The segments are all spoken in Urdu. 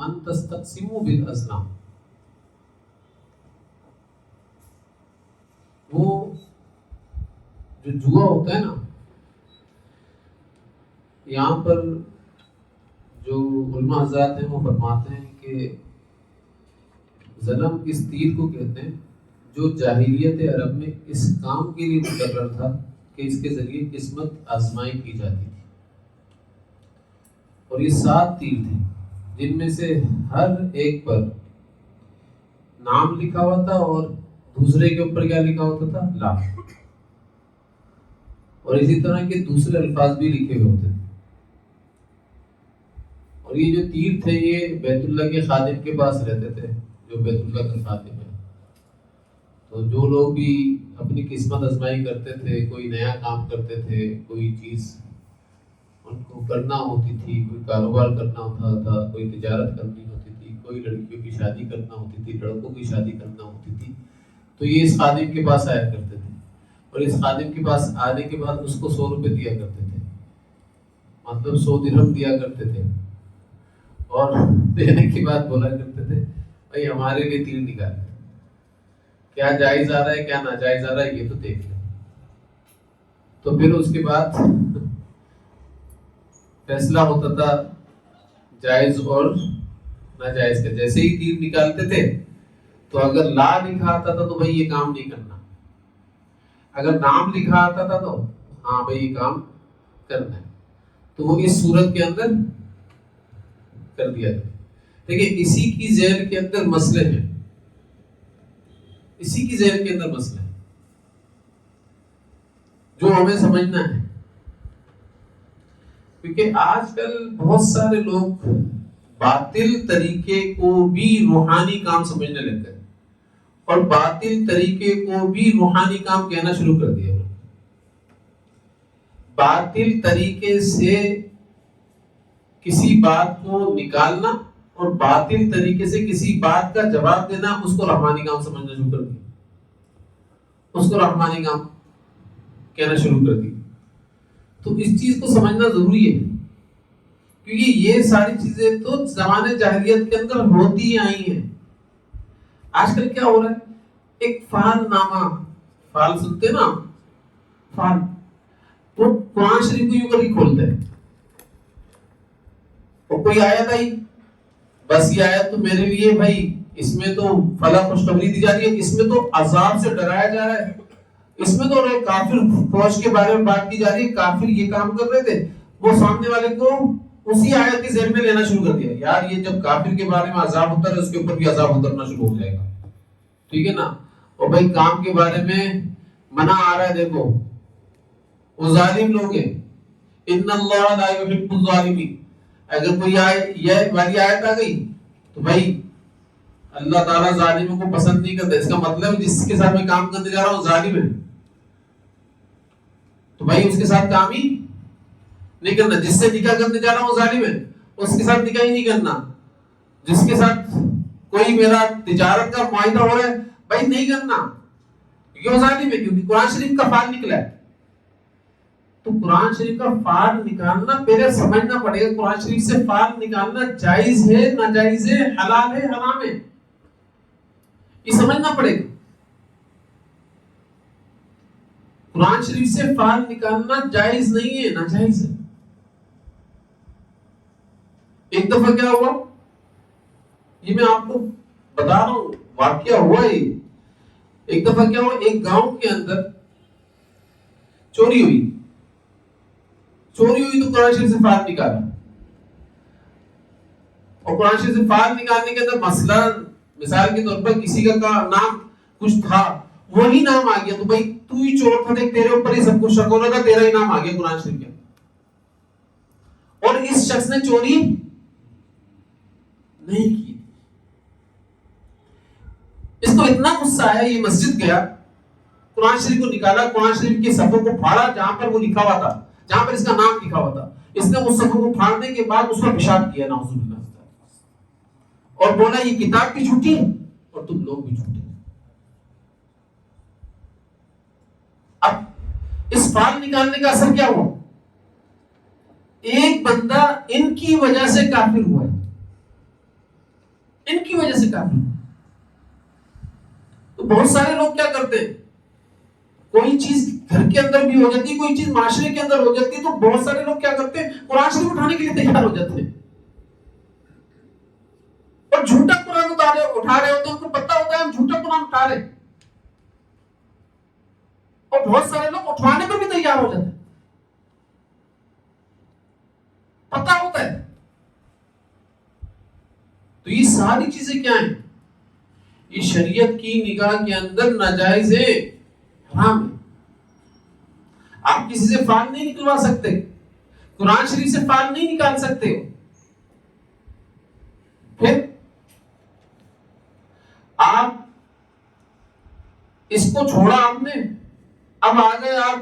ان تستقسموا بالازلام. وہ جو جوا ہوتا ہے نا، یہاں پر جو علماء حضرات ہیں وہ فرماتے ہیں کہ ظلم اس تیر کو کہتے ہیں جو جاہلیت عرب میں اس کام کے لیے مقرر تھا کہ اس کے ذریعے قسمت آزمائی کی جاتی تھی. اور یہ 7 تیر تھے جن میں سے ہر ایک پر نام لکھا ہوا تھا اور دوسرے کے اوپر کیا لکھا ہوتا تھا؟ لا. اور اسی طرح کے دوسرے الفاظ بھی لکھے ہوئے ہوتے تھے. اور یہ جو تیر تھے یہ بیت اللہ کے خادم کے پاس رہتے تھے، جو بیت اللہ کا خادم ہے. تو جو لوگ بھی اپنی قسمت آزمائی کرتے تھے، کوئی نیا کام کرتے تھے، کوئی چیز ان کو کرنا ہوتی تھی، کوئی کاروبار کرنا ہوتا تھا، کوئی تجارت کرنی ہوتی تھی، کوئی لڑکیوں کی شادی کرنا ہوتی تھی، لڑکوں کی شادی کرنا ہوتی تھی، تو یہ اس خادم کے پاس آیا کرتے تھے. اور اس خادم کے پاس آنے کے بعد اس کو 100 روپے دیا کرتے تھے، مطلب 100 درہم دیا کرتے تھے. اور دینے کے بعد بولا کرتے تھے بھائی ہمارے لیے تیر نکال، کیا جائز آ رہا ہے کیا ناجائز آ رہا ہے یہ تو دیکھ لیں. تو پھر اس کے بعد فیصلہ ہوتا تھا جائز اور ناجائز کا. جیسے ہی تیر نکالتے تھے تو اگر لا لکھا آتا تھا تو بھائی یہ کام نہیں کرنا، اگر نام لکھا آتا تھا تو ہاں بھائی یہ کام کرنا ہے. تو وہ اس صورت کے اندر کر دیا تھا. دیکھیں اسی کی ذیل کے اندر مسئلے ہیں، اسی کی ذیل کے اندر مسئلے ہیں جو ہمیں سمجھنا ہے. کیونکہ آج کل بہت سارے لوگ باطل طریقے کو بھی روحانی کام سمجھنے لگتے ہیں اور باطل طریقے کو بھی روحانی کام کہنا شروع کر دیا. باطل طریقے سے کسی بات کو نکالنا اور باطل طریقے سے کسی بات کا جواب دینا، اس کو رحمانی کام سمجھنا شروع کر دیا، اس کو رحمانی کام کہنا شروع کر دیا. تو اس چیز کو سمجھنا ضروری ہے کیونکہ یہ ساری چیزیں تو زمانے جاہلیت کے اندر ہوتی ہی آئی ہیں. آج کل کیا ہو رہا ہے، ایک فعال نامہ، فعال سنتے نا، فعال، تو قرآن شریف کو یوں کر کے کھولتے ہیں اور کوئی آیت آئی، بس یہ آیت تو میرے لیے بھائی اس میں تو فلاں خوشخبری دی جا رہی ہے، اس میں تو عذاب سے ڈرایا جا رہا ہے، اس میں تو کافر فوج کے بارے میں بات کی جا رہی ہے، کافر یہ کام کر رہے تھے. وہ سامنے والے کو اسی آیت کی ذہن میں لینا شروع کر دیا، یار یہ جب کافر کے بارے میں عذاب اتر ہے اس کے اوپر بھی عذاب اترنا شروع ہو جائے گا. ٹھیک ہے نا. اور بھائی کام کے بارے میں منع آ رہا ہے، دیکھو وہ ظالم لوگ ہیں، ان اللہ لا یحب الظالمین. اگر کوئی یہ والی آیت آ گئی تو بھائی اللہ تعالیٰ ظالموں کو پسند نہیں کرتا، اس کا مطلب جس کے ساتھ میں کام کرنے جا رہا ہوں ظالم ہے، تو بھائی اس کے ساتھ کام ہی نہیں کرنا. جس سے نکاح کرنے جا رہا ہوں ظالم ہے، اس کے ساتھ نکاح ہی نہیں کرنا. جس کے ساتھ کوئی میرا تجارت کا معاہدہ ہو رہا ہے بھائی نہیں کرنا، کیونکہ وہ ظالم ہے، کیونکہ قرآن شریف کا فعل نکلا ہے. تو قرآن شریف کا فعل نکالنا پہلے سمجھنا پڑے گا. قرآن شریف سے فعل نکالنا جائز ہے ناجائز ہے، حلال ہے حرام ہے، یہ سمجھنا پڑے گا. قرآن شریف سے فعل نکالنا جائز نہیں ہے، ناجائز ہے. ایک دفعہ کیا ہوا، یہ میں آپ کو بتا رہا ہوں، واقعہ ہوا ہے. ایک دفعہ کیا ہوا، ایک گاؤں کے اندر چوری ہوئی تو قرآن شریف سے فعل نکالا. اور قرآن شریف سے فعل نکالنے کے اندر مسئلہ، مثال کے طور پر کسی کا نام کچھ تھا، وہی نام آ گیا تو بھائی تو ہی چور تھا، دیکھ تیرے اوپر ہی سب کچھ شک ہو رہا تھا، تیرا ہی نام آ گیا قرآن شریف کے. اور اس شخص نے چوری نہیں کی. اس کو اتنا غصہ آیا، یہ مسجد گیا، قرآن شریف کو نکالا، قرآن شریف کے صفحوں کو پھاڑا جہاں پر وہ لکھا ہوا تھا، جہاں پر اس کا نام لکھا ہوا تھا. اس نے اس صفحوں کو پھاڑنے کے بعد اس پر پیشاب کیا، نعوذ باللہ، اور بولا یہ کتاب بھی جھوٹی اور تم لوگ بھی جھوٹے. اب اس فعل نکالنے کا اثر کیا ہوا، ایک بندہ ان کی وجہ سے کافر ہوا ہے. ان کی وجہ سے کافی. تو بہت سارے لوگ کیا کرتے ہیں، کوئی چیز گھر کے اندر بھی ہو جاتی ہے، کوئی چیز معاشرے کے اندر ہو جاتی ہے، تو بہت سارے لوگ کیا کرتے ہیں، قرآن شریف اٹھانے کے لیے تیار ہو جاتے ہیں اور جھوٹا قرآن اٹھا رہے ہوتے ہیں. ان کو پتہ ہوتا ہے ہم جھوٹا قرآن اٹھا رہے ہیں، اور بہت سارے لوگ اٹھوانے پر بھی تیار ہو جاتے ہیں، پتہ ہوتا ہے. تو یہ ساری چیزیں کیا ہیں، یہ شریعت کی نگاہ کے اندر ناجائز ہے، حرام ہے. آپ کسی سے فال نہیں نکلوا سکتے، قرآن شریف سے فال نہیں نکال سکتے ہو. پھر آپ اس کو چھوڑا آپ نے، اب آ گئے آپ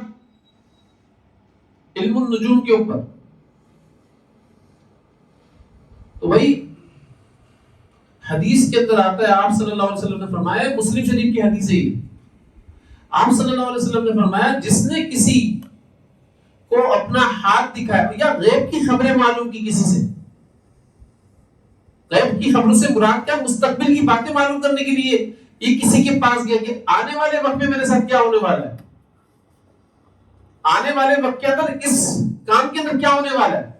علم النجوم کے اوپر. تو بھائی حدیث کے اندر آتا ہے، آپ صلی اللہ علیہ وسلم نے فرمایا، مسلم شریف کی حدیث ہے، آپ صلی اللہ علیہ وسلم نے فرمایا جس نے کسی کو اپنا ہاتھ دکھایا یا غیب کی خبریں معلوم کی کسی سے، غیب کی خبروں سے مراد کیا، مستقبل کی باتیں معلوم کرنے کے لیے یہ کسی کے پاس گیا کہ آنے والے وقت میں میرے ساتھ کیا ہونے والا ہے، آنے والے وقت کے اندر اس کام کے اندر کیا ہونے والا ہے،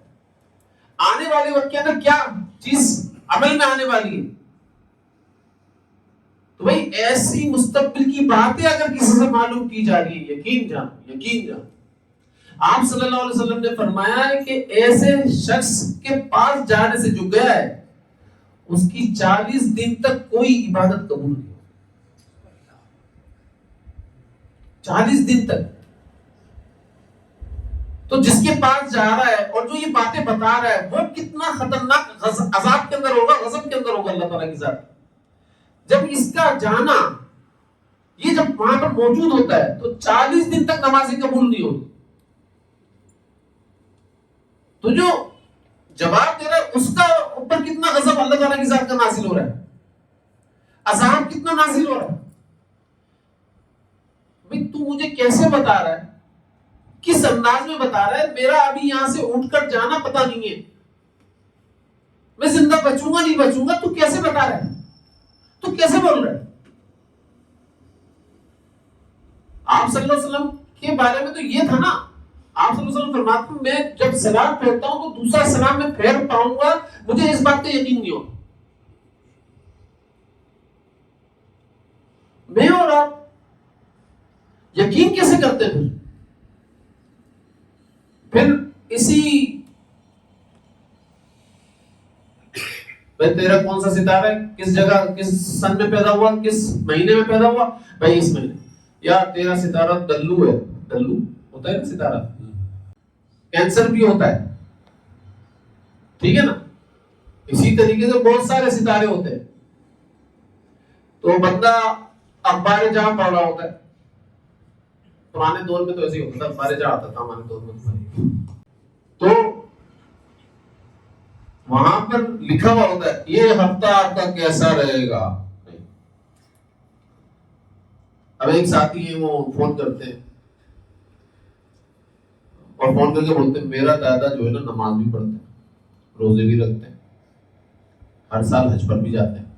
آنے والے وقت کے اندر کیا چیز عمل میں آنے والی ہے. تو بھائی ایسی مستقبل کی باتیں اگر کسی سے معلوم کی جا رہی ہے، یقین جان. آپ صلی اللہ علیہ وسلم نے فرمایا ہے کہ ایسے شخص کے پاس جانے سے جو گیا ہے اس کی 40 دن تک کوئی عبادت قبول نہیں، 40 دن تک. تو جس کے پاس جا رہا ہے اور جو یہ باتیں بتا رہا ہے وہ کتنا خطرناک عذاب کے اندر ہوگا، غضب کے اندر ہوگا اللہ تعالیٰ کی ذات. جب اس کا جانا یہ جب وہاں پر موجود ہوتا ہے تو 40 دن تک نمازیں قبول نہیں ہوتی. تو جو جواب دے رہا ہے اس کا اوپر کتنا غضب اللہ تعالیٰ کی ذات کا نازل ہو رہا ہے، عذاب کتنا نازل ہو رہا ہے. بھئی تو مجھے کیسے بتا رہا ہے، کس انداز میں بتا رہا ہے، میرا ابھی یہاں سے اٹھ کر جانا پتہ نہیں ہے، میں زندہ بچوں گا نہیں بچوں گا، تو کیسے بتا رہا ہے، تو کیسے بول رہا ہے. آپ صلی اللہ علیہ وسلم کے بارے میں تو یہ تھا نا، آپ صلی اللہ علیہ وسلم فرماتے ہیں میں جب سلام پھیرتا ہوں تو دوسرا سلام میں پھیر پاؤں گا، مجھے اس بات کا یقین نہیں ہو. میں اور آپ یقین کیسے کرتے ہیں؟ پھر اسی بھائی تیرا کون سا ستارہ ہے، کس جگہ کس سن میں پیدا ہوا، کس مہینے میں پیدا ہوا، بھائی اس مہینے. یا تیرا ستارہ دلو ہے، دلو ہوتا ہے نا ستارہ، کینسر بھی ہوتا ہے، ٹھیک ہے نا. اسی طریقے سے بہت سارے ستارے ہوتے ہیں. تو بندہ اخبار جہاں پڑھ رہا ہوتا ہے، پرانے دور میں تو ایسے ہی ہوتا تھا، اخبار جہاں آتا تھا ہمارے دور میں، تو وہاں پر لکھا ہوا ہوتا ہے یہ ہفتہ آپ کا کیسا رہے گا. اب ایک ساتھی ہیں وہ فون کرتے ہیں اور فون کر کے بولتے ہیں میرا دادا جو ہے نا نماز بھی پڑھتے ہیں، روزے بھی رکھتے ہیں، ہر سال حج پر بھی جاتے ہیں،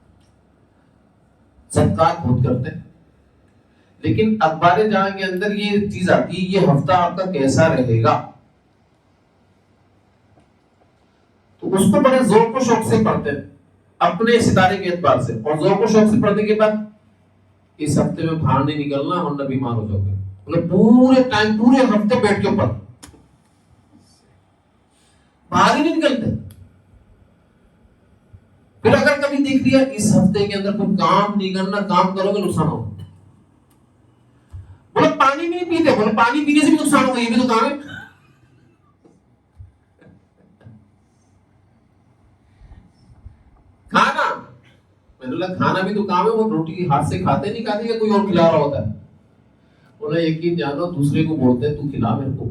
صدقات بہت کرتے ہیں، لیکن اخبار جہاں کے اندر یہ چیز آتی ہے یہ ہفتہ آپ کا کیسا رہے گا. تو اس کو بڑے ذوق و شوق سے پڑھتے ہیں اپنے ستارے کے اعتبار سے، اور ذوق و شوق سے پڑھنے کے بعد اس ہفتے میں باہر نہیں نکلنا ورنہ بیمار ہو جاؤ گے. مطلب پورے ٹائم پورے ہفتے بیٹھ کے پڑھ، باہر ہی نہیں نکلتے. پھر اگر کبھی دیکھ لیا اس ہفتے کے اندر کوئی کام نہیں کرنا، کام کرو گے نقصان ہوگا. بولے پانی نہیں پیتے، بولے پانی پینے سے بھی نقصان ہوگا، یہ بھی تو کام ہے. کھانا میں نے بولا کھانا بھی تو کام ہے، وہ روٹی ہاتھ سے کھاتے نہیں کھاتے کہ کوئی اور کھلا رہا ہوتا ہے. بولا یقین جانو دوسرے کو بولتے ہیں تو کھلا میرے کو.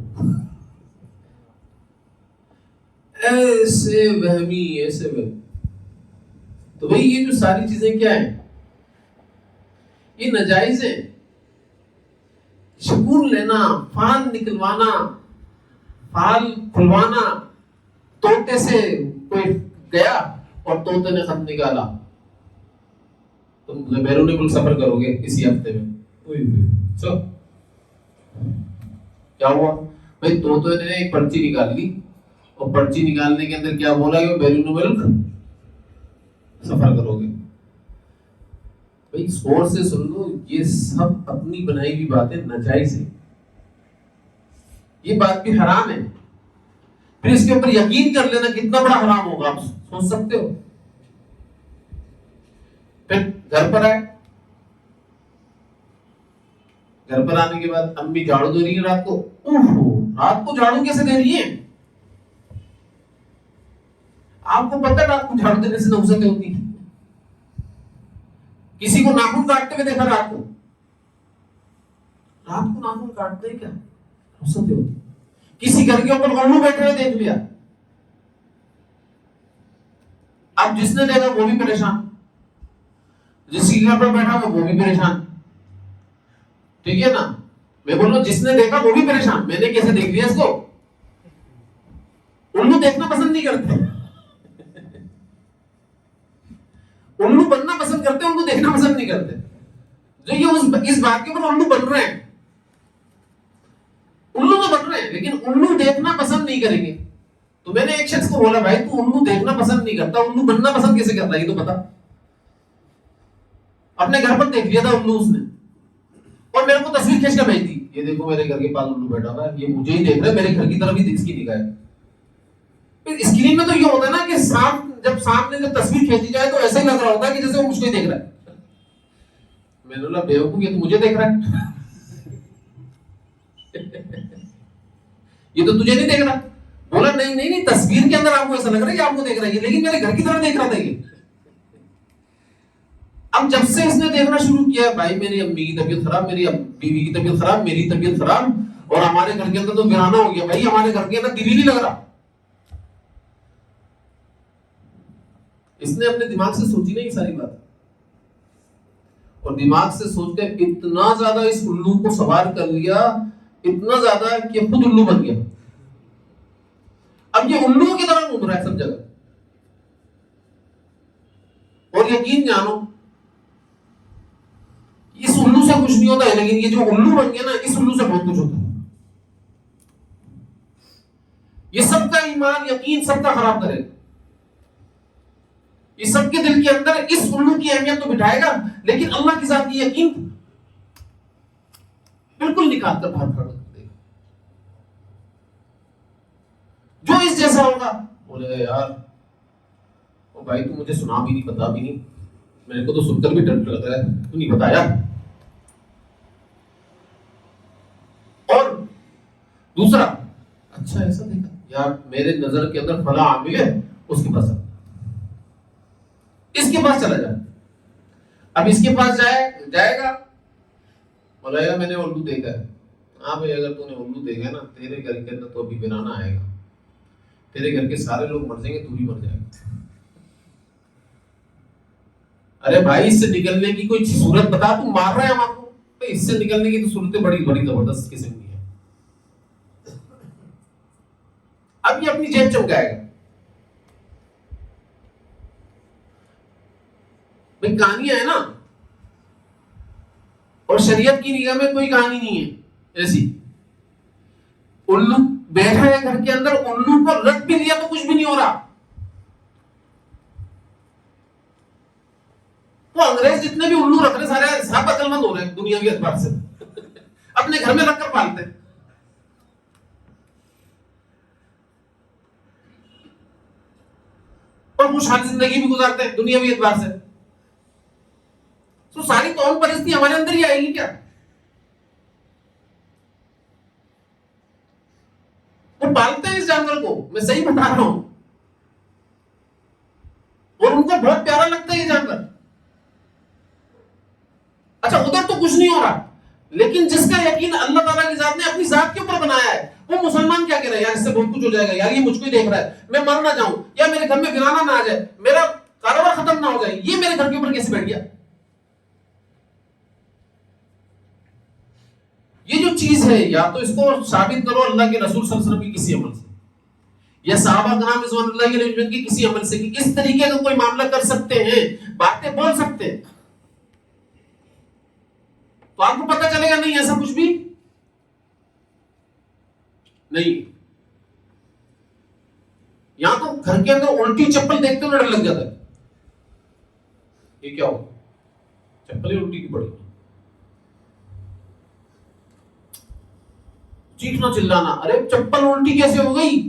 ایسے وہمی ایسے وہمی. تو بھئی یہ جو ساری چیزیں کیا ہیں، یہ ناجائز ہیں. شگون لینا، فال نکلوانا، فال کھلوانا، طوطے سے کوئی گیا اور طوطے نے خط نکالا تم بیرون ملک سفر کرو گے اسی ہفتے میں. چلو کیا ہوا بھائی؟ تو انہوں نے ایک پرچی نکال لی اور پرچی نکالنے کے اندر کیا بولا کہ بیرون ملک سفر کرو گے. بھائی غور سے سن لو، یہ سب اپنی بنائی ہوئی باتیں ناجائز ہیں، یہ بات بھی حرام ہے. پھر اس کے اوپر یقین کر لینا کتنا بڑا حرام ہوگا آپ سوچ سکتے ہو. پھر گھر پر آئے، گھر پر آنے کے بعد امی جھاڑو دے رہی ہیں رات کو. رات کو جھاڑو کیسے دے رہی ہیں؟ آپ کو پتہ رات کو جھاڑو دینے سے نحوستیں ہوتی ہیں؟ کسی کو ناخن کاٹتے ہوئے دیکھا رات کو؟ رات کو ناخن کاٹتے ہیں کیا نحوستیں ہوتی؟ کسی گھر کے اوپر الو بیٹھے ہوئے دیکھ لیا، اب جس نے دیکھا وہ بھی پریشان، جس کے گھر پر بیٹھا وہ بھی پریشان. ٹھیک ہے نا؟ میں بول رہا ہوں جس نے دیکھا وہ بھی پریشان. میں نے کیسے دیکھ لیا اس کو؟ الو دیکھنا پسند نہیں کرتے، الو بننا پسند کرتے، الو دیکھنا پسند نہیں کرتے. جو یہ اس بات کے اوپر الو بن رہے ہیں، الو تو بن رہے ہیں لیکن الو دیکھنا پسند نہیں کریں گے. تو میں نے ایک شخص کو بولا بھائی تو الو دیکھنا پسند نہیں کرتا، الو بننا پسند کیسے کرتا ہے یہ تو بتا. اپنے گھر پر دیکھ لیا تھا الو اس نے اور میرے کو تصویر کھینچ کر بھیج دی، یہ دیکھو میرے گھر کے پاس الو بیٹھا ہوا ہے، یہ مجھے ہی دیکھ رہا ہے، میرے گھر کی طرف ہی اس کی نگاہ ہے. اسکرین میں تو یہ ہوتا ہے نا کہ جب سامنے جب تصویر کھینچی جائے تو ایسا ہی لگ رہا ہوتا ہے کہ جیسے وہ مجھ کو ہی دیکھ رہا ہے. میں نے بولا بیوقوف یہ تو مجھے دیکھ رہا ہے یہ تو تجھے نہیں دیکھ رہا. بولا نہیں تصویر کے اندر آپ کو ایسا لگ رہا ہے کہ آپ کو دیکھ رہا ہے لیکن میرے گھر کی طرف دیکھ رہا تھا یہ. اب جب سے اس نے دیکھنا شروع کیا بھائی میری امی کی طبیعت خراب، میری بیوی کی طبیعت خراب، میری طبیعت خراب، اور ہمارے گھر کے اندر تو ویرانہ ہو گیا. بھائی ہمارے گھر کے اندر دل ہی نہیں لگ رہا. اس نے اپنے دماغ سے سوچی نہیں ساری بات، اور دماغ سے سوچ کے اتنا زیادہ اس الو کو سوار کر لیا، اتنا زیادہ کہ خود الو بن گیا. اب یہ الو کی طرح گھوم رہا ہے سب جگہ. اور یقین جانو اس الو سے کچھ نہیں ہوتا ہے، لیکن یہ جو الو بن گیا نا اس الو سے بہت کچھ ہوتا ہے. یہ سب کا ایمان یقین سب کا خراب کرے گا. یہ سب کے دل کے اندر اس الو کی اہمیت تو بٹھائے گا لیکن اللہ کی ذات کی یقین بالکل نکال کر باہر کھڑا کر دے گا. جو اس جیسا ہوگا بولے گا یار او بھائی تو مجھے سنا بھی نہیں پتا بھی نہیں، میرے کو تو سن کر بھی ڈر لگ رہا ہے، تو نہیں بتایا. اور دوسرا اچھا ایسا دیکھا یار میرے نظر کے اندر فلاں عامل ہے، اس کے پاس اس کے پاس چلا جائے. اب اس کے پاس جائے گا بولے گا میں نے الو دیکھا ہے. ہاں بھائی اگر تو نے الو دیکھا ہے نا تیرے گھر کے اندر تو ابھی ویرانہ آئے گا، تیرے گھر کے سارے لوگ مر جائیں گے، تو بھی مر جائے گا. ارے بھائی اس سے نکلنے کی کوئی صورت بتا، تم مار رہے ہیں ہم آپ کو. اس سے نکلنے کی تو صورتیں بڑی بڑی زبردست قسم کی ہیں. اب یہ اپنی جیب چمکائے گا. بھائی کہانیاں ہیں نا، اور شریعت کی نگاہ میں کوئی کہانی نہیں ہے ایسی. الو بیٹھا ہے گھر کے اندر، الو کو رکھ بھی لیا تو کچھ بھی نہیں ہو رہا. وہ انگریز جتنے بھی الو رکھ رہے سارے سب عقل مند ہو رہے ہیں دنیاوی اعتبار سے، اپنے گھر میں رکھ کر پالتے ہیں. اور خوشحال زندگی بھی گزارتے ہیں دنیاوی اعتبار سے. تو ساری قوم پرستی ہمارے اندر ہی آئے گی کیا؟ وہ پالتے ہیں اس جانور کو، میں صحیح بتا رہا ہوں، اور ان کو بہت پیارا لگتا ہے یہ جانور. اچھا ادھر تو کچھ نہیں ہو رہا، لیکن جس کا یقین اللہ تعالیٰ کی ذات نے اپنی ذات کے اوپر بنایا ہے وہ مسلمان کیا کہہ رہا ہے یار اس سے بہت کچھ ہو جائے گا، یار یہ مجھ کو ہی دیکھ رہا ہے، میں مر نہ جاؤں یا میرے گھر میں ویرانہ نہ آ جائے، میرا کاروبار ختم نہ ہو جائے، یہ میرے گھر کے اوپر کیسے بیٹھ گیا؟ یہ جو چیز ہے یا تو اس کو ثابت کرو اللہ کے رسول صلی اللہ علیہ وسلم کی کسی عمل سے یا صحابہ کرام رضوان اللہ علیہ کی کسی عمل سے کہ اس طریقے کا کوئی معاملہ کر سکتے ہیں، باتیں بول سکتے ہیں. تو آپ کو پتہ چلے گا نہیں ایسا کچھ بھی نہیں. یہاں تو گھر کے اندر الٹی چپل دیکھتے ہوئے ڈر لگ جاتا ہے. یہ کیا ہو, چپل ہی الٹی کی پڑی, چیخنا چلانا, ارے چپل الٹی کیسے ہو گئی؟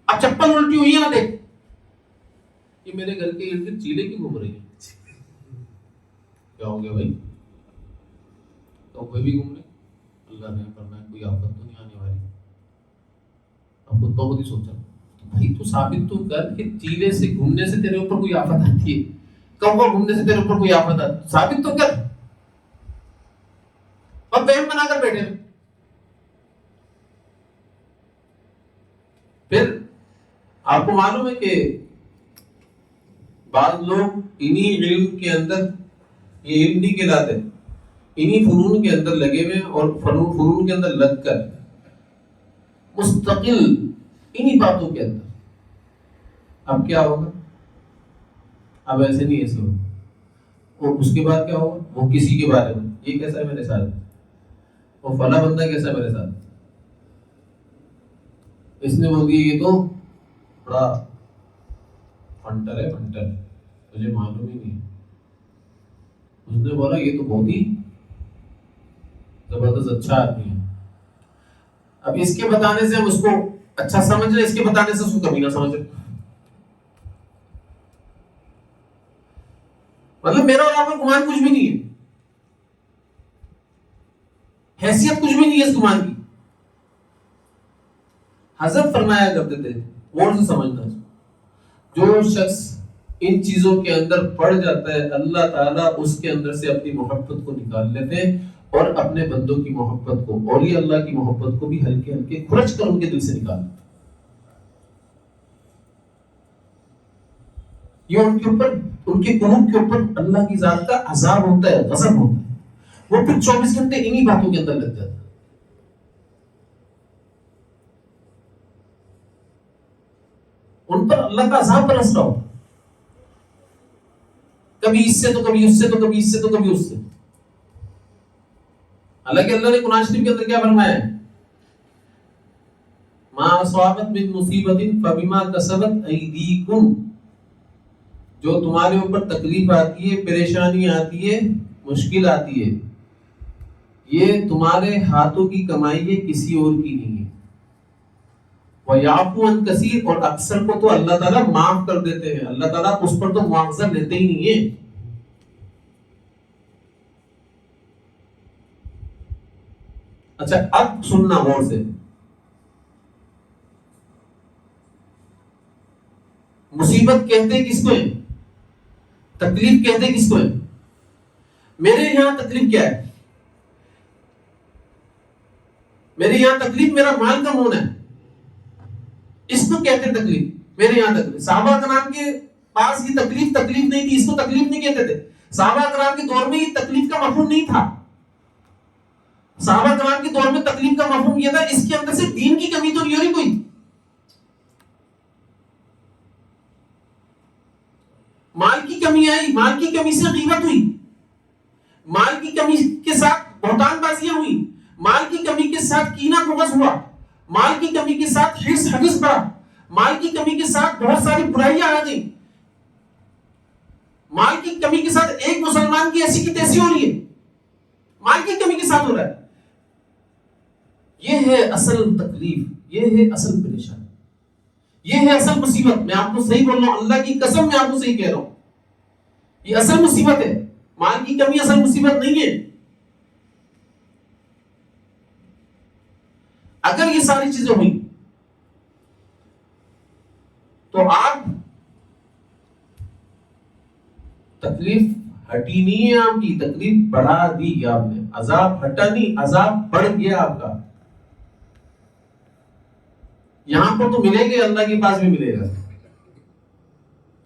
اب چپل الٹی ہوئی ہے نا, دیکھ یہ میرے گھر کے ارد گرد چیلے کی گھوم رہی ہیں. کیا ہو گیا بھائی؟ تو کوئی بھی گھوم رہے, اللہ نے فرمایا کوئی آفت تو نہیں آنے والی. اب خود بخود ہی سوچا بھائی تو ثابت تو کر کہ چیلے سے گھومنے سے تیرے اوپر کوئی آفت آتی ہے, کوا گھومنے سے تیرے اوپر کوئی آفت آتی ہے, ثابت تو کر. اور وہم بنا کر بیٹھے. پھر آپ کو معلوم ہے کہ بعض لوگ انہی علم کے اندر, یہ علم نہیں کہلاتے, انہی فنون کے اندر لگے ہوئے اور فنون کے اندر لگ کر مستقل انہی باتوں کے اندر. اب کیا ہوگا؟ اب ایسے نہیں ایسے ہوگا. اور اس کے بعد کیا ہوگا؟ وہ کسی کے بارے میں, یہ کیسا ہے میرے ساتھ, وہ فلاں بندہ کیسا ہے میرے ساتھ, اس نے بول دیا یہ تو بڑا فنٹر ہے, فنٹر مجھے معلوم ہی نہیں. اس نے بولا یہ تو بہت ہی زبردست اچھا آدمی ہے. اب اس کے بتانے سے ہم اس کو اچھا سمجھ رہے, اس کے بتانے سے اس کو کمی نہ سمجھ رہے. مطلب میرا اور آپ کا گمان کچھ بھی نہیں ہے, حیثیت کچھ بھی نہیں ہے اس گمان کی. حضرت فرمایا کرتے تھے, غور سے سمجھنا, جو شخص ان چیزوں کے اندر پڑ جاتا ہے اللہ تعالیٰ اس کے اندر سے اپنی محبت کو نکال لیتے ہیں اور اپنے بندوں کی محبت کو, اولیاء اللہ کی محبت کو بھی ہلکے ہلکے کھرچ کر ان کے دل سے نکال دیتے. یہ ان کے اوپر, ان کے قلوب کے اوپر اللہ کی ذات کا عذاب ہوتا ہے, غضب ہوتا ہے. وہ پھر 24 گھنٹے انہی باتوں کے اندر لگ جاتا ہے. ان پر اللہ کا عذاب برس رہا ہوتا, کبھی اس سے تو کبھی اس سے تو کبھی اس سے تو کبھی اس سے. حالانکہ اللہ نے قرآن شریف کے اندر کیا فرمایا ہے؟ ما اصابت من مصیبت فبما کسبت ایدیکم, جو تمہارے اوپر تکلیف آتی ہے, پریشانی آتی ہے, مشکل آتی ہے, یہ تمہارے ہاتھوں کی کمائی ہے, کسی اور کی نہیں ہے. وَيَعْفُو عَنْ كَثِيرٍ, اور اکثر کو تو اللہ تعالیٰ معاف کر دیتے ہیں, اللہ تعالیٰ اس پر تو معاوضہ لیتے ہی نہیں ہے. اچھا اب سننا غور سے, مصیبت کہتے کس کو ہے, تکلیف کہتے کس کو ہے؟ میرے یہاں تکلیف کیا ہے؟ میرے یہاں تکلیف میرا مال کم ہونا ہے, اس کو کہتے تکلیف. میرے یہاں تکلیف, صحابہ کرام کے پاس یہ تکلیف نہیں تھی, اس کو تکلیف نہیں کہتے تھے. صحابہ کرام کے دور میں یہ تکلیف کا مفہوم نہیں تھا. صحابہ کرام کے دور میں تکلیف کا مفہوم یہ تھا اس کے اندر سے دین کی کمی تو نہیں ہو رہی کوئی, مال کی کمی آئی, مال کی کمی سے غیبت ہوئی, مال کی کمی کے ساتھ بہتان بازیاں ہوئی, مال کی کمی کے ساتھ کینہ بغض ہوا, مال کی کمی کے ساتھ حرص حدث بڑھا, مال کی کمی کے ساتھ بہت ساری برائیاں آ گئی, مال کی کمی کے ساتھ ایک مسلمان کی ایسی کی تیسی ہو رہی ہے, مال کی کمی کے ساتھ ہو رہا ہے. یہ ہے اصل تکلیف, یہ ہے اصل پریشانی, یہ ہے اصل مصیبت. میں آپ کو صحیح بول رہا ہوں, اللہ کی قسم میں آپ کو صحیح کہہ رہا ہوں, یہ اصل مصیبت ہے. مال کی کمی اصل مصیبت نہیں ہے. اگر یہ ساری چیزیں ہوئی تو آپ تکلیف ہٹی نہیں ہے, آپ کی تکلیف بڑھا دی آپ نے. عذاب ہٹا نہیں, عذاب بڑھ گیا آپ کا. یہاں پر تو ملے گا, اللہ کے پاس بھی ملے گا.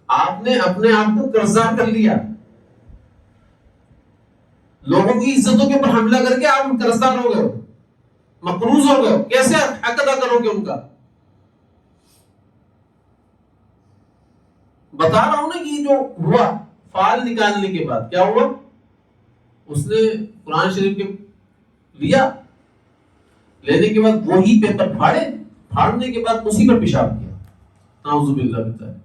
آپ نے اپنے آپ کو قرضدار کر لیا, لوگوں کی عزتوں کے اوپر حملہ کر کے آپ قرضدار ہو گئے, مقروض ہو گئے. کیسے حق ادا کرو گے ان کا؟ بتا رہا ہوں نا کہ جو ہوا فال نکالنے کے بعد کیا ہوا؟ اس نے قرآن شریف کے لیا، لینے کے بعد وہی پیپر پھاڑنے کے بعد اسی پر پیشاب کیا. نعوذ باللہ من ذالک.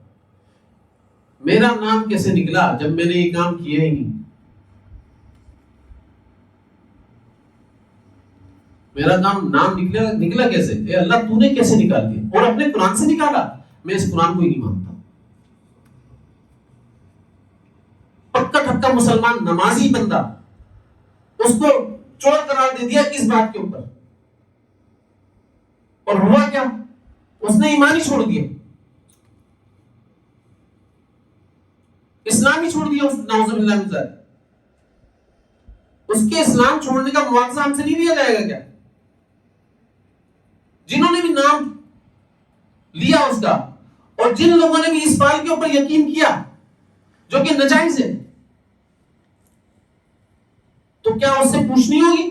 میرا نام کیسے نکلا جب میں نے یہ کام کیا ہی نہیں؟ میرا نام نکلا کیسے؟ اے اللہ تو نے کیسے نکال دیا؟ اور اپنے قرآن سے نکالا. میں اس قرآن کو ہی نہیں مانتا. پکا ٹھکا مسلمان نمازی بندہ، اس کو چور قرار دے دیا کس بات کے اوپر؟ اور ہوا کیا؟ اس نے ایمان ہی چھوڑ دیا، اسلام ہی چھوڑ دیا. نعوذ باللہ من ذالک. اس کے اسلام چھوڑنے کا مواخذہ ہم سے نہیں لیا جائے گا کیا؟ جنہوں نے بھی نام لیا اس کا، اور جن لوگوں نے بھی اس فال کے اوپر یقین کیا جو کہ ناجائز ہے، تو کیا اس سے پوچھنی ہوگی؟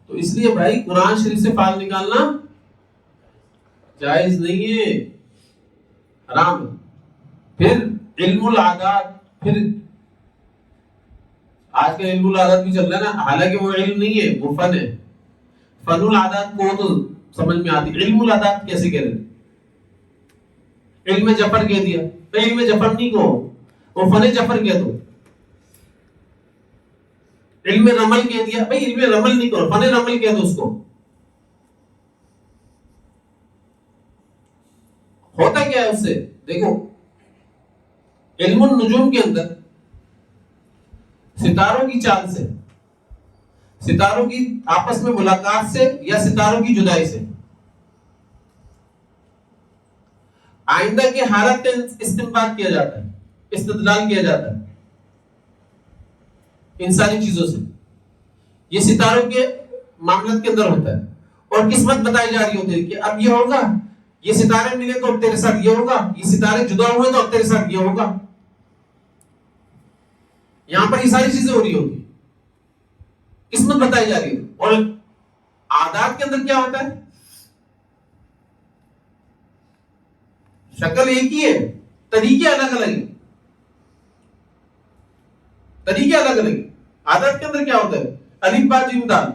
تو اس لیے بھائی قرآن شریف سے فال نکالنا جائز نہیں ہے، حرام ہے. پھر علم العادات، پھر آج کا علم العادات بھی چل رہا ہے نا، حالانکہ وہ علم نہیں ہے، وہ فن ہے. فن العادات کو تو سمجھ میں آتی، علم العادات کیسے کہہ رہے؟ علم جفر کہہ دیا. تو علم جفر نہیں کہو، وہ فن جفر کہہ دو. علم رمل کہہ دیا، بھائی علم رمل نہیں کہو، فن رمل کہہ دو اس کو. ہوتا کیا ہے اس سے؟ دیکھو علم النجوم کے اندر ستاروں کی چال سے، ستاروں کی آپس میں ملاقات سے، یا ستاروں کی جدائی سے آئندہ کے حالات کا استنباط کیا جاتا ہے، استدلال کیا جاتا ہے ان ساری چیزوں سے. یہ ستاروں کے معاملات کے اندر ہوتا ہے، اور قسمت بتائی جا رہی ہوتی ہے کہ اب یہ ہوگا، یہ ستارے ملے تو اب تیرے ساتھ یہ ہوگا، یہ ستارے جدا ہوئے تو اب تیرے ساتھ یہ ہوگا. یہاں پر یہ ساری چیزیں ہو رہی ہوتی، قسمت بتائی جا رہی ہے. اور عادات کے اندر کیا ہوتا ہے؟ شکل ایک ہی ہے، طریقے الگ الگ ہیں، طریقے الگ الگ ہیں. عادت کے اندر کیا ہوتا ہے؟ الف با جیم دال.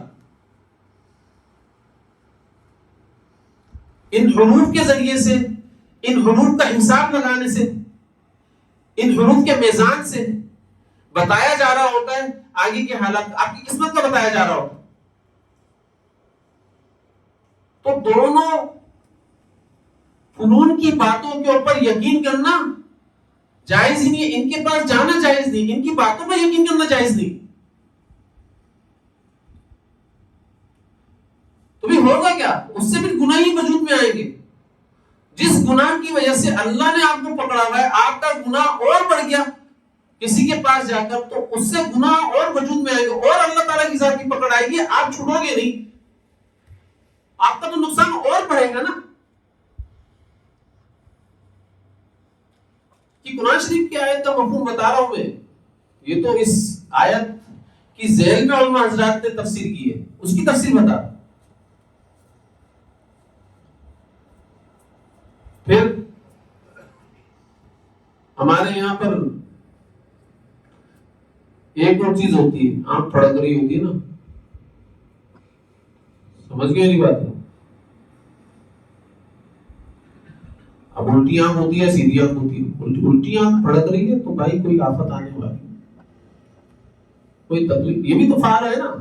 ان حروف کے ذریعے سے، ان حروف کا حساب لگانے سے، ان حروف کے میزان سے بتایا جا رہا ہوتا ہے آگے کے حالات، آپ کی قسمت کا بتایا جا رہا ہوتا ہے. تو دونوں فنون کی باتوں کے اوپر یقین کرنا جائز ہی نہیں، ان کے پاس جانا جائز نہیں، ان کی باتوں پر یقین کرنا جائز نہیں. تو بھی ہوگا کیا؟ اس سے پھر گناہ ہی وجود میں آئیں گے. جس گناہ کی وجہ سے اللہ نے آپ کو پکڑا ہوا ہے، آپ کا گناہ اور بڑھ گیا کسی کے پاس جا کر، تو اس سے گناہ اور وجود میں آئے گا، اور اللہ تعالیٰ کی ذات کی پکڑ آئے گی، آپ چھوڑو گے نہیں، آپ کا تو نقصان اور بڑھے گا نا. کہ قرآن شریف کی آیت کا مفہوم بتا رہا ہوں میں، یہ تو اس آیت کی ذیل میں علماء حضرات نے تفسیر کی ہے، اس کی تفسیر بتا. پھر ہمارے یہاں پر ایک اور چیز ہوتی ہے، آنکھ پھڑک رہی ہوتی ہے نا، سمجھ گئے نہیں بات؟ اب الٹی آنکھ ہوتی ہے، سیدھی آنکھ ہوتی ہے. الٹی آنکھ پھڑک رہی ہے تو بھائی کوئی آفت آنے والی، کوئی تکلیف، یہ بھی تو فعال ہے نا.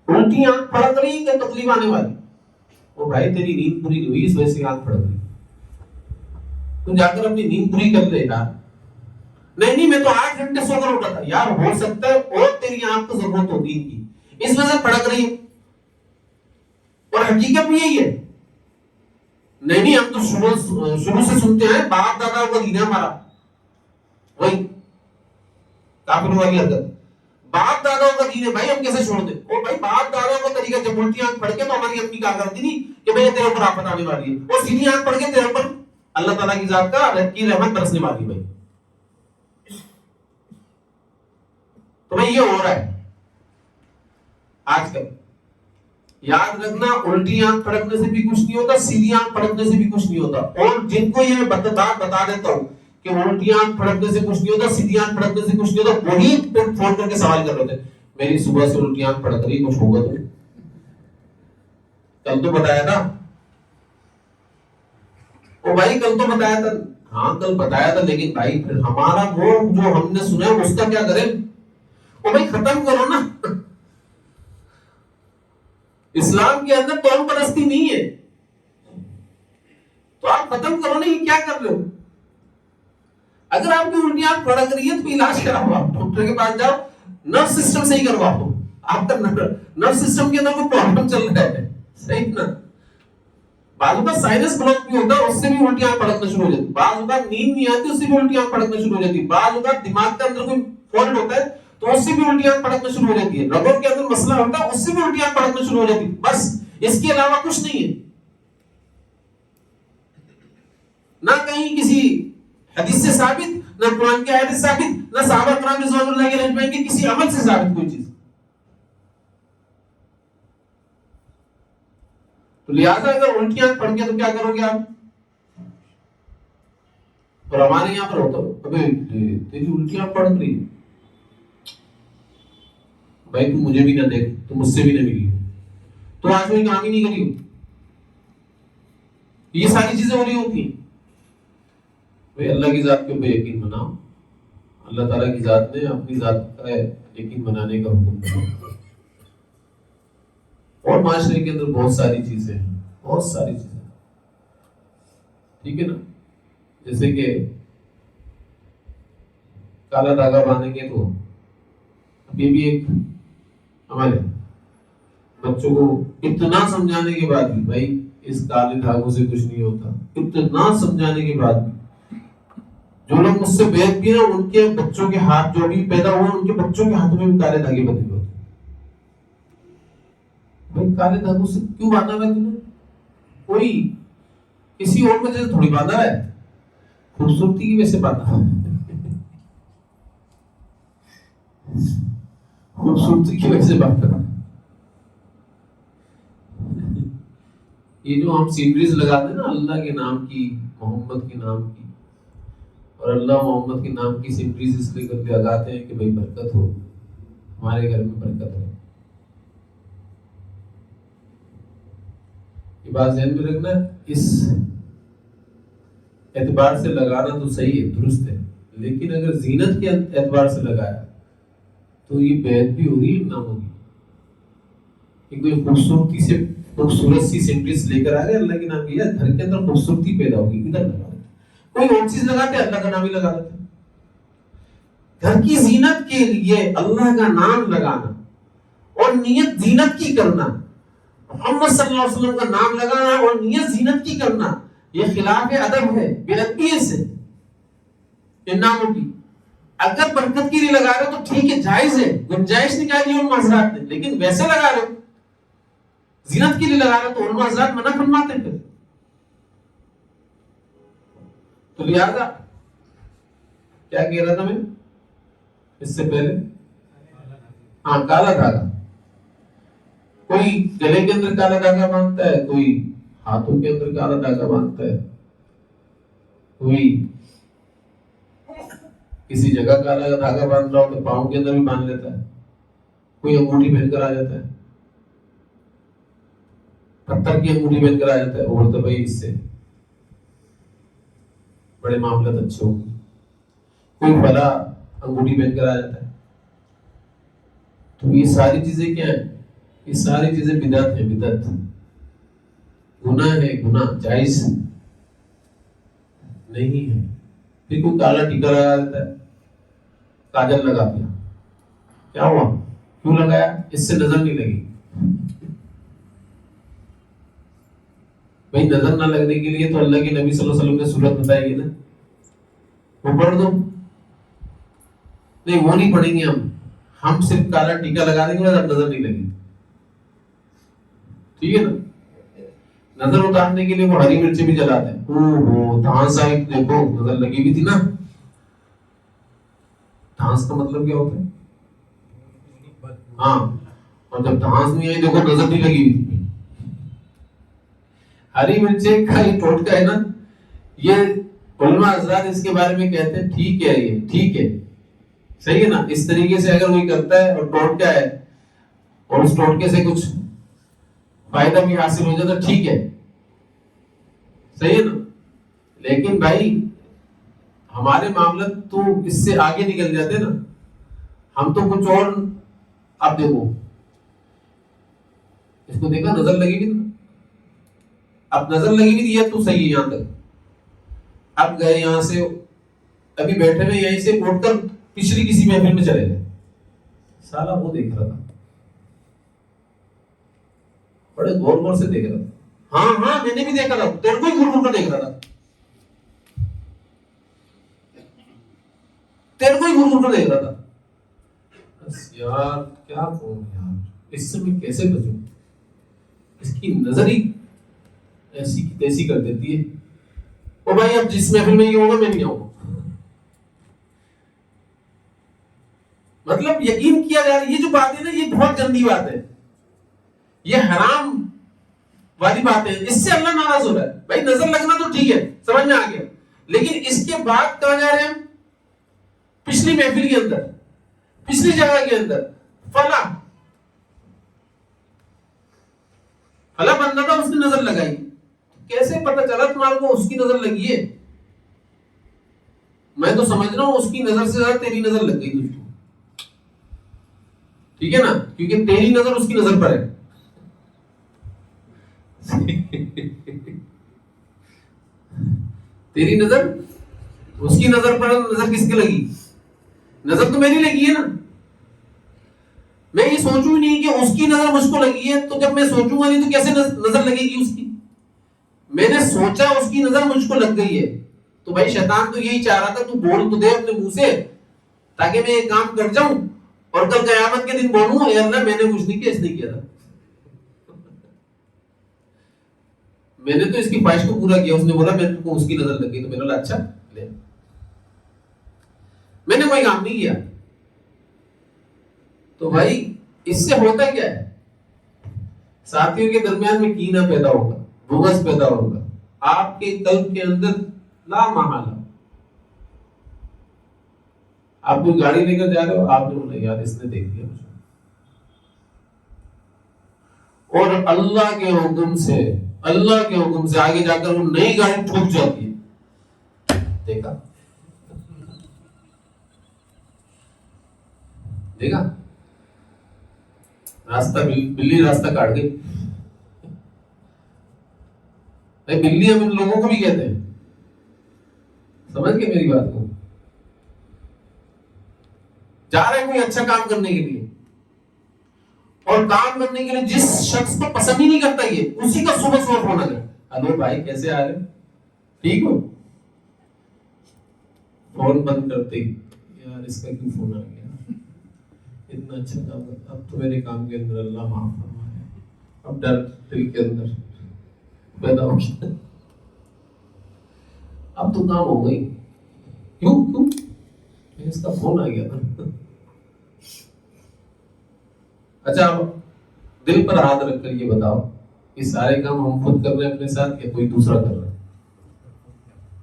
الٹی آنکھ پھڑک رہی کہ تکلیف آنے والی، وہ بھائی تیری نیند پوری نہیں ہوئی اس وجہ سے آنکھ پھڑک رہی، تو جا کر اپنی نیند پوری کر لے گا. نہیں میں تو 8 گھنٹے سو کر اٹھا تھا، یار ہو سکتا ہے اور تیری آنکھ کو ضرورت ہوتی کی، اس وجہ سے پھڑک رہی ہے. اور حقیقت بھی یہی ہے. نہیں ہم تو شروع سے سنتے ہیں، باپ دادا کا دین ہے ہمارا، وہی کافر والی حرکت، باپ دادا کا دین ہے بھائی، ہم کیسے چھوڑ دیں؟ اور بھائی باپ دادا کا طریقہ جب الٹی آنکھ پڑھ کے تو ہماری اپنی کارکردگی نہیں کہ بھائی تیرے اوپر آفت آنے والی ہے، اور سیدھی آنکھ پڑھ کے تیرے اوپر اللہ تعالیٰ کی ذات کی رحمت برسنے والی. بھائی تو بھائی یہ ہو رہا ہے آج کل. یاد رکھنا، الٹی آنکھ پھڑکنے سے بھی کچھ نہیں ہوتا، سیدھی آنکھ پھڑکنے سے بھی کچھ نہیں ہوتا. اور جن کو یہ بات بتا دیتا ہوں کہ الٹی آنکھ پھڑکنے سے کچھ نہیں ہوتا, سیدھی آنکھ پھڑکنے سے کچھ نہیں ہوتا, وہی پھر فون کر کے سوال کر رہے تھے میری صبح سے الٹی آنکھ پھڑک رہی, کچھ ہوگا تو کل تو بتایا تھا, او بھائی کل تو بتایا تھا, ہاں کل بتایا تھا, لیکن بھائی پھر ہمارا وہ جو ہم نے سنا ہے اس کا کیا کریں, او بھائی ختم کرو نا. اسلام کے اندر قوم پرستی نہیں ہے, تو آپ ختم کرو نا, یہ کیا کر رہے ہو. اگر آپ کی الٹی آنکھ پھڑک رہی ہے تو علاج کراؤ, آپ ڈاکٹر کے پاس جاؤ, نرو سسٹم صحیح کرواؤ, آپ کا نرو سسٹم کے اندر کوئی پرابلم چل رہا ہے, صحیح نا. بعض اوقات سائنس بلاک بھی ہوتا ہے, اس سے بھی الٹی آنکھ پھڑکنا شروع ہو جاتی ہے. بعض اوقات نیند نہیں آتی, اس سے بھی الٹی آنکھ پھڑکنا شروع ہو جاتی ہے. بعض اوقات دماغ کے اندر کوئی فالٹ ہوتا ہے تو اس سے بھی الٹی آنکھ پھڑکنا شروع ہو جاتی ہے. رگوں کے اندر مسئلہ ہوتا ہے, اس سے بھی الٹی آنکھ پھڑکنا شروع ہو جاتی ہے. بس اس کے علاوہ کچھ نہیں ہے. نہ کہیں کسی حدیث سے ثابت, نہ قرآن کی آیت سے ثابت, نہ صحابہ کرام رضوان اللہ علیہ اجمعین کے کسی عمل سے ثابت کوئی چیز. تو لہٰذا اگر الٹی آنکھ پڑ گیا تو کیا کرو گے آپ. اور ہمارے یہاں پر ہوتا ہے تیری الٹی آنکھ پڑ رہی ہے, بھائی تم مجھے بھی نہ دیکھ, تم مجھ سے بھی نہ ملی, تو آج کوئی کام ہی نہیں کری ہو. یہ ساری چیزیں ہو رہی ہوتی ہیں. بھائی اللہ کی ذات کے اوپر یقین بناؤ, اللہ تعالیٰ کی ذات نے اپنی ذات کا یقین بنانے کا حکم دیا. اور معاشرے کے اندر بہت ساری چیزیں ہیں, بہت ساری چیزیں, ٹھیک ہے نا. جیسے کہ کالا دھاگا باندھیں گے تو اب یہ بھی ایک عمل ہے. بچوں کو اتنا سمجھانے کے بعد بھی, بھائی اس کالے دھاگوں سے کچھ نہیں ہوتا, اتنا سمجھانے کے بعد بھی جو لوگ مجھ سے بیعت بھی ہیں ان کے بچوں کے ہاتھ جو بھی پیدا ہوئے ان کے بچوں کے ہاتھوں میں بھی کالے دھاگے بندھے ہوتے ہیں. بھائی کالے دھاگوں سے کیوں باندھا ہے تمہیں؟ کوئی کسی اور وجہ سے تھوڑی باندھا ہے, خوبصورتی کی وجہ سے باندھا ہے, خوبصورتی کی وجہ سے باندھا ہے. یہ جو ہم سینریز لگاتے ہیں نا اللہ کے نام کی, محمد کے نام کی, اور اللہ محمد کے نام کی سینریز اس لیے کر کے لگاتے ہیں کہ بھئی برکت ہو, ہمارے گھر میں برکت ہو. یہ بات ذہن میں رکھنا, اس اعتبار سے لگانا تو صحیح ہے, درست ہے, لیکن اگر زینت کے اعتبار سے لگایا تو یہ بیعت بھی ہو رہی ہے, نہ ہوگی. کہ کوئی خوبصورتی سے خوبصورت سی سینریز لے کر آ گئے اللہ کے نام کی, گھر کے اندر خوبصورتی پیدا ہوگی, ادھر لگا دیتے. کوئی اور چیز لگاتے اللہ کا نام ہی لگا دیتے. گھر کی زینت کے لیے اللہ کا نام لگانا اور نیت زینت کی کرنا, محمد صلی اللہ علیہ وسلم کا نام لگانا اور نیت زینت کی کرنا, یہ خلاف ادب ہے, بے ادبی ہے سے ان ناموں کی. اگر برکت کے لیے لگا رہے ہو تو ٹھیک ہے, جائز ہے, گنجائش نکالی ان حضرات نے, لیکن ویسے لگا رہے ہو, زینت کے لیے لگا رہے ہو تو ان حضرات منع فرماتے ہیں. تو لہذا کیا کہہ رہا تھا میں اس سے پہلے, ہاں کالا دھاگا. کوئی گلے کے اندر کالا دھاگا باندھتا ہے, کوئی ہاتھوں کے اندر کالا دھاگا باندھتا ہے, کوئی کسی جگہ کالا دھاگا باندھ رہا ہو تو پاؤں کے اندر بھی باندھ لیتا ہے, کوئی انگوٹھی پہن کر آ جاتا ہے, پتھر کی انگوٹھی پہن کر آ جاتا ہے, وہ بولتا ہے بھائی اس سے بڑے معاملات اچھے ہوں گے. کوئی بڑا انگوٹھی پہن کر آ جاتا ہے. تو یہ ساری چیزیں کیا ہیں, یہ ساری چیزیں بدعت ہیں, بدعت, گناہ ہے, گناہ جائز نہیں ہے. پھر کوئی کالا ٹیکا لگا دیتا ہے, کاجل لگا دیا, کیا ہوا, کیوں لگایا, اس سے نظر نہیں لگی. بھائی نظر نہ لگنے کے لیے تو اللہ کے نبی صلی اللہ علیہ وسلم نے صورت بتائی ہے نا, وہ پڑھ دو. نہیں وہ نہیں پڑھیں گے ہم صرف کالا ٹیکا لگا دیں گے اور نظر نہیں لگی, ٹھیک ہے نا. نظر اتارنے کے لیے وہ ہری مرچیں بھی جلاتے ہیں. اوہ دھانس آئی دیکھو, نظر لگی ہوئی تھی نا. دھانس کا مطلب کیا ہوتا ہے, ہاں, اور جب دھانس نہیں آئی دیکھو نظر نہیں لگی ہوئی تھی. ہری مرچیں کا یہ ٹوٹکا ہے نا, یہ علماء حضرات اس کے بارے میں کہتے ہیں ٹھیک ہے، یہ ٹھیک ہے، صحیح ہے نا. اس طریقے سے اگر کوئی کرتا ہے اور ٹوٹکا ہے اور اس ٹوٹکے سے کچھ فائدہ بھی حاصل ہو جاتا، ٹھیک ہے، صحیح ہے نا. لیکن بھائی ہمارے معاملات تو اس سے آگے نکل جاتے نا. ہم تو کچھ اور. آپ دیکھو اس کو دیکھا، نظر لگے گی نا. اب نظر لگے گی یہ تو صحیح ہے یہاں تک. اب گئے یہاں سے، ابھی بیٹھے ہوئے یہیں سے اٹھ کر پچھلی کسی محفل میں چلے گئے. سالا وہ دیکھ رہا تھا، بڑے غور غور سے دیکھ رہا تھا. ہاں ہاں میں نے بھی دیکھا تھا، تیرے کو ہی گھر گھر کر دیکھ رہا تھا، تیرے کو ہی گھر گھر کر دیکھ رہا تھا. بس یار کیا کہوں یار، اس سے میں کیسے بچوں. اس کی نظر ہی ایسی کی تیسی کر دیتی ہے. او بھائی اب جس محفل میں یہ ہوگا میں نہیں آؤں گا. مطلب یقین کیا جا رہا ہے یہ جو بات ہے نا، یہ بہت گندی بات ہے، یہ حرام والی بات ہے. اس سے اللہ ناراض ہو رہا ہے. بھائی نظر لگنا تو ٹھیک ہے، سمجھ میں آ گیا، لیکن اس کے بعد کہاں جا رہے ہیں ہم؟ پچھلی محفل کے اندر، پچھلی جگہ کے اندر فلاں بندہ تھا، اس نے نظر لگائی. کیسے پتہ چلا تمہارے کو اس کی نظر لگی ہے؟ میں تو سمجھ رہا ہوں اس کی نظر سے زیادہ تیری نظر لگ گئی تجھ کو. ٹھیک ہے نا، کیونکہ تیری نظر اس کی نظر پر ہے. تیری نظر اس کی نظر پر، نظر کس کی لگی؟ نظر تو میری لگی ہے نا. میں یہ سوچوں نہیں کہ اس کی نظر مجھ کو لگی ہے، تو جب میں سوچوں گا نہیں تو کیسے نظر لگے گی اس کی؟ میں نے سوچا اس کی نظر مجھ کو لگ گئی ہے، تو بھائی شیطان تو یہی چاہ رہا تھا تو بول تو دے اپنے منہ سے تاکہ میں یہ کام کر جاؤں اور کل قیامت کے دن بولوں اے اللہ میں نے کچھ نہیں کیا، اس نے کیا تھا. میں نے تو اس کی خواہش کو پورا کیا. اس نے بولا میں کو اس کی نظر لگ گئی تو میں نے بولا اچھا لے. میں نے کوئی کام نہیں کیا. تو بھائی اس سے ہوتا کیا ہے؟ ساتھیوں کے درمیان میں کینہ پیدا ہوگا، بغض پیدا ہوگا، آپ کے قلب کے اندر لا محالہ. آپ کوئی گاڑی لے کر جا رہے ہو، آپ نے بولا یار اس نے دیکھ لیا مجھے، اور اللہ کے حکم سے، اللہ کے حکم سے آگے جا کر وہ نئی گاڑی ٹھوک جاتی ہے. دیکھا دیکھا راستہ بلی راستہ کاٹ گئی. بلی ہم ان لوگوں کو بھی کہتے ہیں، سمجھ گئے میری بات کو. جا رہے ہیں کوئی اچھا کام کرنے کے لیے، اور کام کرنے کے لیے جس شخص کو پسند ہی نہیں کرتا یہ، اسی کا صبح صبح فون آ گیا، ہلو بھائی کیسے آ رہے، ٹھیک ہو؟ فون بند کرتے ہی یار اس کا کیوں فون آ گیا، اتنا اچھا کام کرتا. اب تو میرے کام کے اندر اللہ معاف فرمائے. اب ڈر دل کے اندر پیدا ہو گیا، اب تو کام ہو گئی. کیوں اس کا فون آ گیا تھا. اچھا اب دل پر ہاتھ رکھ کر یہ بتاؤ، یہ سارے کام ہم خود کر رہے ہیں اپنے ساتھ یا کوئی دوسرا کر رہا ہے؟